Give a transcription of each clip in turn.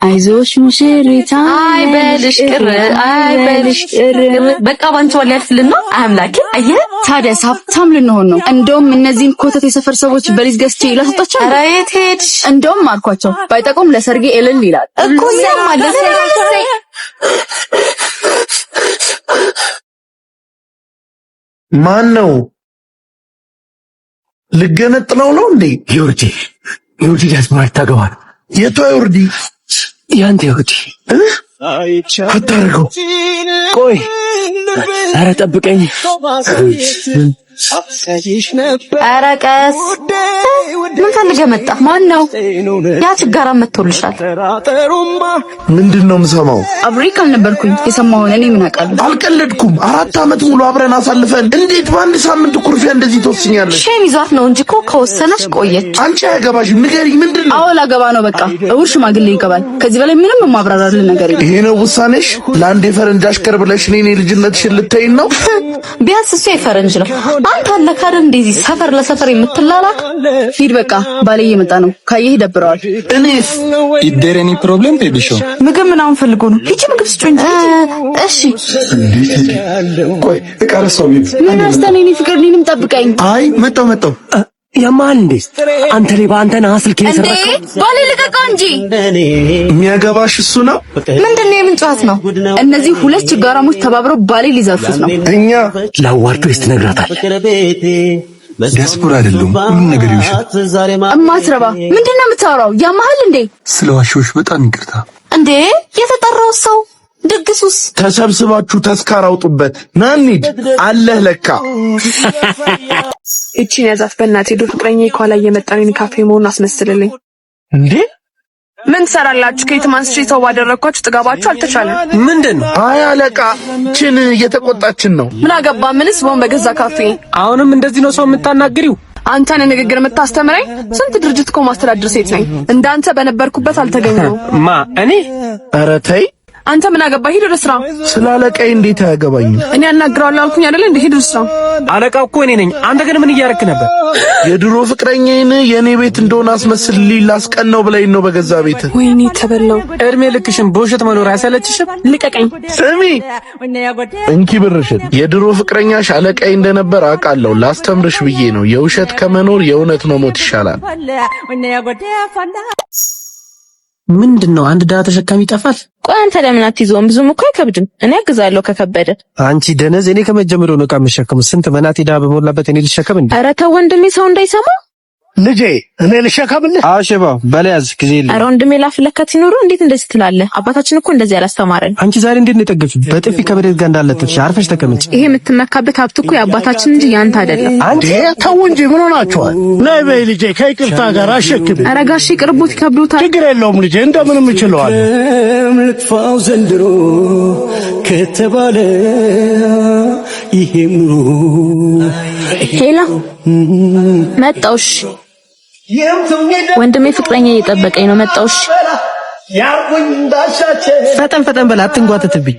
አይዞሽ ሙሽሪታ አይበልሽ ቅር በቃ ባንቺ ወል ያልፍልና አምላኬ አየ ታዲያ ሀብታም ልንሆን ነው። እንደውም እነዚህን ኮተት የሰፈር ሰዎች በሊዝ ገዝቼ ይላስጣቸው። ኧረ የት ሄድሽ? እንደውም አልኳቸው ባይጠቁም ለሰርጌ እልል ይላል እኮ ማለት ማን ነው? ልገነጥለው ነው እንዴ? ዮርዲ ዳስማር ታገባል። የቷ ዮርዲ? ያንተ ዮርዲ አታርገው። ቆይ ኧረ ጠብቀኝ። ኧረ ቀስ ምን ፈልገህ መጣ? ማን ነው? ያ ችጋራ መጥቶልሻል። ምንድነው የምሰማው? አብሬክ አልነበርኩኝ የሰማውን እኔ ምን አውቃለሁ? አልቀለድኩም። 4 ዓመት ሙሉ አብረን አሳልፈን እንዴት በአንድ ሳምንት ኩርፊያ እንደዚህ ትወስኛለሽ? ሼም ይዟት ነው እንጂ እኮ ከወሰነች ቆየች። አንቺ አያገባሽም። ንገሪኝ ምንድነው? አዎ ላገባ ነው በቃ። እውር ሽማግሌ ይገባል። ከዚህ በላይ ምንም ማብራራልን ነገር የለም። ይሄ ነው ውሳኔሽ? ለአንድ የፈረንጅ አሽከር ብለሽ እኔ ልጅነትሽን ልትይኝ ነው? ቢያንስ እሱ የፈረንጅ ነው። አንተ አለካር እንደዚህ ሰፈር ለሰፈር የምትላላክ ፊድ በቃ ባሌ እየመጣ ነው። ካየህ ይደብረዋል። እኔስ ኢደረኒ ፕሮብሌም ቤቢሾ ምግብ ምናምን ፈልጎ ነው። ሂጂ ምግብ ስጪኝ። እሺ ቆይ እቀርሰው ቢብ ምን አስተኔኒ ፍቅር ሊንም ጠብቀኝ። አይ መጣው ያማል እንዴ አንተ ሌባ አንተ ነህ ስልክ የሰረቀው። ባሌ ልቀቀው እንጂ የሚያገባሽ እሱ ነው። ምንድነው የምንጫት ነው? እነዚህ ሁለት ችጋራሞች ተባብረው ባሌ ሊዘርፉት ነው። እኛ ላዋርዶ ይስተነግራታል። ዲያስፖራ አይደለም ሁሉ ነገር ይውሻል። እማትረባ ምንድነው የምታወራው? ያማል እንዴ? ስለዋሾሽ በጣም ይቅርታ። እንዴ የተጠራው ሰው ድግሱስ? ተሰብስባችሁ ተስካር አውጡበት። ናኒድ አለህ ለካ እቺን ያዛት በእናትህ ዶ ፍቅረኛ ይኳላ እየመጣን ካፌ መሆን አስመስልልኝ። እንዴ ምን ሰራላችሁ? ከየትማን ስትሪ ሰው ባደረኳችሁ ጥጋባችሁ አልተቻለም። ምንድነው? አይ አለቃ ችን እየተቆጣችን ነው። ምን አገባ? ምንስ ወን በገዛ ካፌ አሁንም እንደዚህ ነው ሰው የምታናግሪው? አንተን ንግግር የምታስተምረኝ? ስንት ድርጅት እኮ ማስተዳድር ሴት ነኝ። እንዳንተ በነበርኩበት አልተገኘው። ማ እኔ? ኧረ ተይ አንተ ምን አገባ? ሂድ ወደ ስራ። ስላለቀይ እንዴት አያገባኝም? እኔ አናግራለሁ አልኩኝ አይደል? እንዴ ሂድ ወደ ስራ። አለቃው እኮ እኔ ነኝ። አንተ ግን ምን እያረክ ነበር? የድሮ ፍቅረኛዬን የኔ ቤት እንደሆነ አስመስልልኝ ላስቀናው ብለኝ ነው በገዛ ቤት። ወይኔ ተበላው። እድሜ ልክሽን በውሸት መኖር አያሰለችሽም? ልቀቀኝ። ስሚ እንኪ ብርሽን። የድሮ ፍቅረኛሽ አለቃይ እንደነበር አውቃለሁ። ላስተምርሽ ብዬ ነው። የውሸት ከመኖር የእውነት መሞት ይሻላል። ምንድነው? አንድ ዳታ ተሸካሚ ይጠፋል። ቆይ አንተ ለምን አትይዘውም? ብዙም እኮ አይከብድም። እኔ አግዛለሁ ከከበደ። አንቺ ደነዝ፣ እኔ ከመጀመሪያው ነው የምሸከመው። ስንት መናት ዳ በሞላበት እኔ ልሸከም እንዴ? ኧረ ተው ወንድሜ፣ ሰው እንዳይሰማ። ልጄ እኔ ልሸከምልህ? አሸባ በለያዝ ጊዜ የለም። ኧረ ወንድሜ ላፍለከት ይኖሩ። እንዴት እንደዚህ ትላለህ? አባታችን እኮ እንደዚህ አላስተማረን። አንቺ ዛሬ እንዴት ነው የጠገፍሽ? በጥፊ ከበደት ጋር እንዳለጥሽ አርፈሽ ተቀመጭ። ይሄ የምትመካበት ሀብት እኮ የአባታችን እንጂ ያንተ አይደለም። አንቺ ተው እንጂ ምን ሆናችኋል? ነይ በይ ልጄ፣ ከይቅርታ ጋር አሸክም። ኧረ ጋሼ ቅርቦት ይከብዶታል። ችግር የለውም ልጄ፣ እንደምንም እችለዋለሁ። ልጥፋው ዘንድሮ ከተባለ ይሄም ሄላ መጣውሽ። ወንድሜ ፍቅረኛ እየጠበቀኝ ነው። መጣውሽ። ፈጠን በላ አትንጓተትብኝ።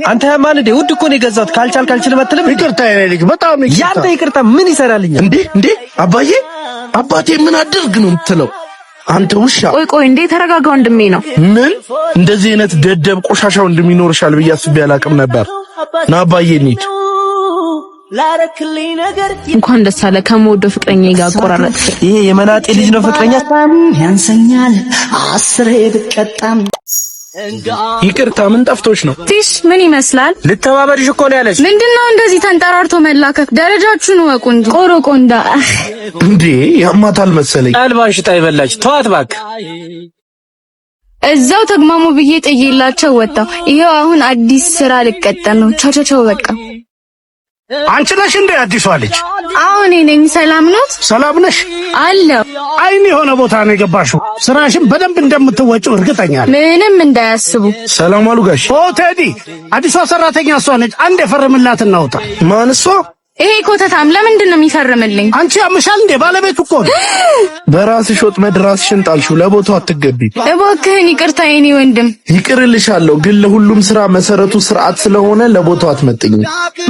አንተ ያማን እንዴ? ውድ እኮ ነው የገዛሁት። ካልቻል መጥተለም። ይቅርታ የኔ ልጅ፣ በጣም ይቅርታ። ያንተ ይቅርታ ምን ይሰራልኛል እንዴ? አባቴ ምን አድርግ ነው የምትለው? አንተ ውሻ። ቆይ እንዴ ተረጋጋ ወንድሜ ነው። ምን እንደዚህ አይነት ደደብ ቆሻሻ ወንድም ይኖርሻል ብዬ አስቤ አላቅም ነበር። ና አባዬ እንሂድ። እንኳን ደስ አለ። ከመወደው ፍቅረኛ ጋር አቆራረጥ። ይሄ የመናጤ ልጅ ነው ፍቅረኛ። ያንሰኛል አስሬ ብቀጣም። ይቅርታ ምን ጠፍቶሽ ነው? ቲሽ ምን ይመስላል? ልተባበርሽ እኮ ነው ያለሽ። ምንድነው እንደዚህ ተንጠራርቶ መላከክ? ደረጃችሁን ወቁ እንጂ ቆሮቆንዳ እንዴ ያማታል መሰለኝ። አልባሽ ጣይ በላች። ተዋት እባክህ። እዛው ተግማሙ ብዬ ጥዬላቸው ወጣው። ይሄው አሁን አዲስ ስራ ልቀጠል ነው። ቻቻቻው በቃ። አንቺ ነሽ እንዴ አዲሷ ልጅ? አሁን ነኝ። ሰላም ነው? ሰላም ነሽ? አለው። አይን የሆነ ቦታ ነው የገባሽው። ስራሽን በደንብ እንደምትወጪው እርግጠኛ ነኝ። ምንም እንዳያስቡ። ሰላም አሉ ጋሽ። ኦ ቴዲ፣ አዲሷ ሰራተኛ እሷ ነች። አንድ የፈርምላት እናውጣ። ማን እሷ? ይሄ ኮተታም ለምንድን ነው የሚፈርምልኝ? አንቺ ያምሻል እንዴ? ባለቤቱ እኮ ነው። በራስሽ ወጥመድ ራስሽን ጣልሽው። ለቦታው አትገቢ። እባክህን ይቅርታ የኔ ወንድም። ይቅርልሻለሁ፣ ግን ለሁሉም ስራ መሰረቱ ስርዓት ስለሆነ ለቦታው አትመጥኝ።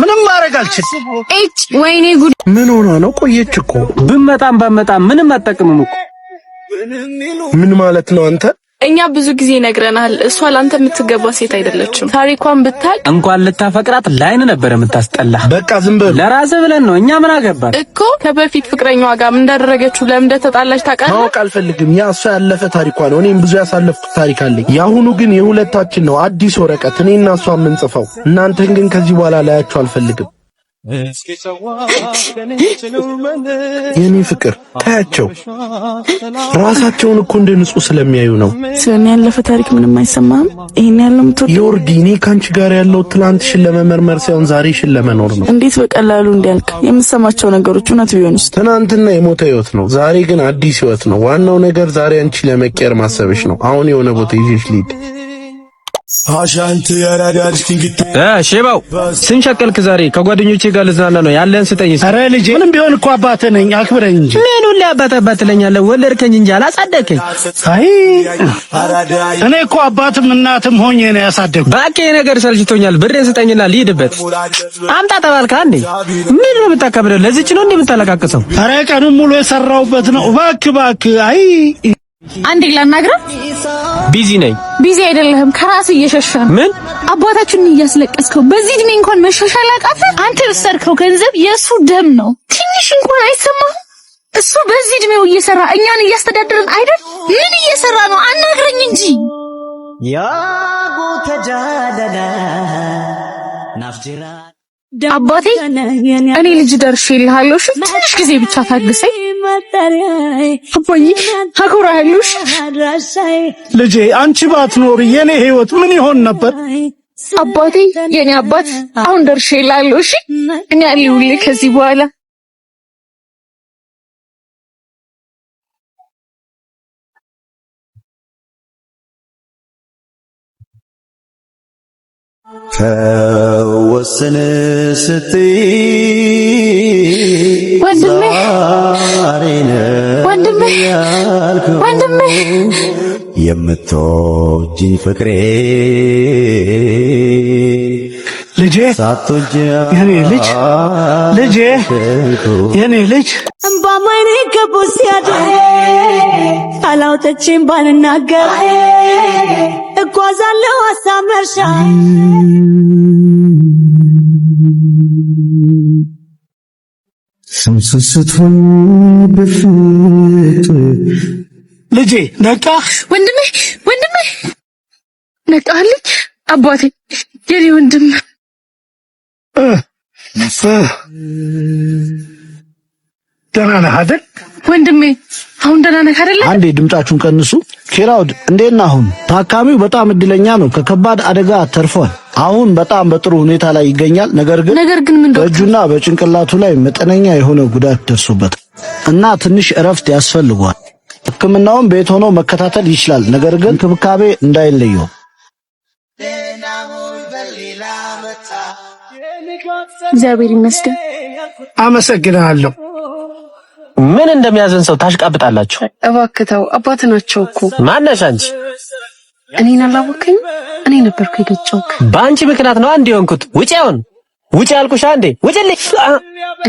ምንም ማድረግ አልችልም። እጭ ወይኔ ጉድ። ምን ሆና ነው? ቆየች እኮ። ብመጣም ባመጣም ምንም አትጠቅምም እኮ። ምን ማለት ነው አንተ? እኛ ብዙ ጊዜ ነግረናል። እሷ ላንተ የምትገባ ሴት አይደለችም። ታሪኳን ብታይ እንኳን ልታፈቅራት ላይን ነበር የምታስጠላ። በቃ ዝም በል። ለራስህ ብለን ነው እኛ ምን አገባን እኮ። ከበፊት ፍቅረኛዋ ጋር ምን እንዳደረገችው ለምን እንደተጣላች ታውቃለህ? ማወቅ አልፈልግም። ያ እሷ ያለፈ ታሪኳ ነው። እኔም ብዙ ያሳለፍኩት ታሪክ አለኝ። የአሁኑ ግን የሁለታችን ነው፣ አዲስ ወረቀት እኔና እሷ የምንጽፈው። እናንተን ግን ከዚህ በኋላ ላያችሁ አልፈልግም። የኔ ፍቅር ታያቸው፣ ራሳቸውን እኮ እንደ ንጹህ ስለሚያዩ ነው። ስለኔ ያለፈ ታሪክ ምንም አይሰማም። ይሄን ያለው ምትወድ ዮርዲ፣ እኔ ካንቺ ጋር ያለው ትላንትሽን ለመመርመር ሳይሆን ዛሬሽን ለመኖር ነው። እንዴት በቀላሉ እንዲያልቅ የምሰማቸው ነገሮች እውነት ቢሆንስ? ትናንትና የሞተ ህይወት ነው፣ ዛሬ ግን አዲስ ህይወት ነው። ዋናው ነገር ዛሬ አንቺ ለመቀየር ማሰብሽ ነው። አሁን የሆነ ቦታ ይዤሽ ልሂድ። ሼባው ስንሸቀልክ ዛሬ ከጓደኞቼ ጋር ልዝናና ነው ያለን። ስጠኝ። ኧረ ልጄ ምንም ቢሆን እኮ አባትህ ነኝ፣ አክብረኝ እንጂ። ምን ሁሌ አባት ትለኛለህ? ወለድከኝ እንጂ አላሳደግከኝ። አይ እኔ እኮ አባትም እናትም ሆኜ ነው ያሳደግኩ። እባክህ ነገር ሰልችቶኛል። ብሬን ስጠኝና ልሂድበት። አምጣ ተባልካ እንዴ? ምን ነው የምታከብረው? ለዚች ነው እንዴ የምታለቃቅሰው? ኧረ ቀኑን ሙሉ የሰራሁበት ነው። እባክህ አይ አንዴ ላናግረው። ቢዚ ነኝ። ቢዚ አይደለህም፣ ከራስ እየሸሸህ። ምን አባታችንን እያስለቀስከው በዚህ እድሜ እንኳን መሻሻል አቃተህ? አንተ የወሰድከው ገንዘብ የእሱ ደም ነው። ትንሽ እንኳን አይሰማህም? እሱ በዚህ እድሜው እየሰራ እኛን እያስተዳደረን አይደል? ምን እየሰራ ነው? አናግረኝ እንጂ። አባቴ እኔ ልጅ ደርሼልሃለሁ። እሺ ትንሽ ጊዜ ብቻ ታግሰኝ። አባዬ አኮራሃለሁ። ልጄ አንቺ ባትኖር የኔ ህይወት ምን ይሆን ነበር? አባቴ የኔ አባት አሁን ደርሼልሃለሁ። እሺ እኔ አለሁልህ ከዚህ በኋላ። ከወሰነ ስትይ ወንድሜ የምትወጂኝ ፍቅሬ ልጄ የኔ ልጅ እምባማይኔ ከቦስ ያደ አላውተችም ባልናገር እጓዛለሁ አሳመርሻ ስምስስቱን በፍት ልጄ ነቃ። ወንድሜ ነቃልኝ። አባቴ የኔ ወንድም ደህና ነህ አይደል? ወንድሜ አሁን ደህና ነህ አይደል? አንዴ ድምጻችሁን ቀንሱ። ኪራውድ እንዴት ነህ? አሁን ታካሚው በጣም እድለኛ ነው፣ ከከባድ አደጋ ተርፏል። አሁን በጣም በጥሩ ሁኔታ ላይ ይገኛል። ነገር ግን ምን በእጁና በጭንቅላቱ ላይ መጠነኛ የሆነ ጉዳት ደርሶበታል እና ትንሽ እረፍት ያስፈልገዋል። ሕክምናውን ቤት ሆኖ መከታተል ይችላል፣ ነገር ግን እንክብካቤ እንዳይለየው። እግዚአብሔር ይመስገን። አመሰግናለሁ። ምን እንደሚያዘን ሰው ታሽቃብጣላችሁ? እባክህ ተው፣ አባት ናቸው እኮ። ማነሽ አንቺ? እኔን አላወቅኝ? እኔ ነበርኩ የገጨውክ። በአንቺ ምክንያት ነው አንድ የሆንኩት። ውጪ አሁን ውጪ አልኩሽ አንዴ ውጪልኝ።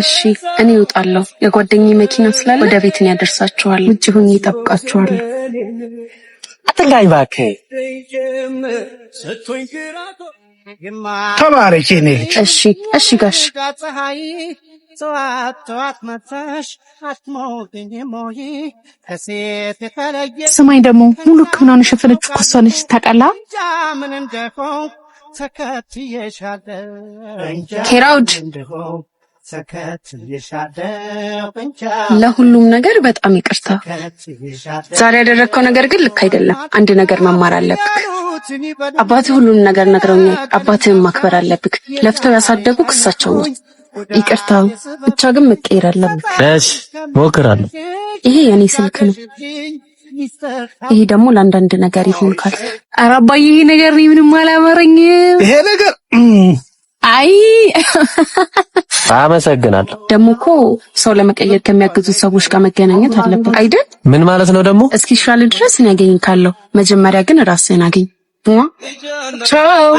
እሺ እኔ እወጣለሁ። የጓደኛዬ መኪና ስላለ ወደ ቤት ነው ያደርሳችኋል። ውጪ ሆኜ እጠብቃችኋለሁ። አትንካኝ እባክህ። ተባረክ የኔ ልጅ። እሺ ጋሽ ስማኝ፣ ደግሞ ሙሉ ሕክምናውን የሸፈነችው እኮ እሷ ነች። ታውቃለህ? ኬራውድ ለሁሉም ነገር በጣም ይቅርታ። ዛሬ ያደረግከው ነገር ግን ልክ አይደለም። አንድ ነገር መማር አለብህ። አባትህ ሁሉም ነገር ነግረውኛል። አባትህን ማክበር አለብህ። ለፍተው ያሳደጉህ እሳቸው ነው። ይቅርታ ብቻ ግን መቀየር አለብህ። እሺ ሞክራለሁ። ይሄ የኔ ስልክ ነው። ይሄ ደግሞ ለአንዳንድ ነገር ይሆንካል። ኧረ አባዬ ይሄ ነገር ምንም አላመረኝም። ይሄ ነገር አይ አመሰግናለሁ። ደግሞ እኮ ሰው ለመቀየር ከሚያግዙ ሰዎች ጋር መገናኘት አለበት አይደል? ምን ማለት ነው ደግሞ? እስኪሻል ድረስ እኔ አገኝካለሁ። መጀመሪያ ግን ራስህን አገኝ። ቻው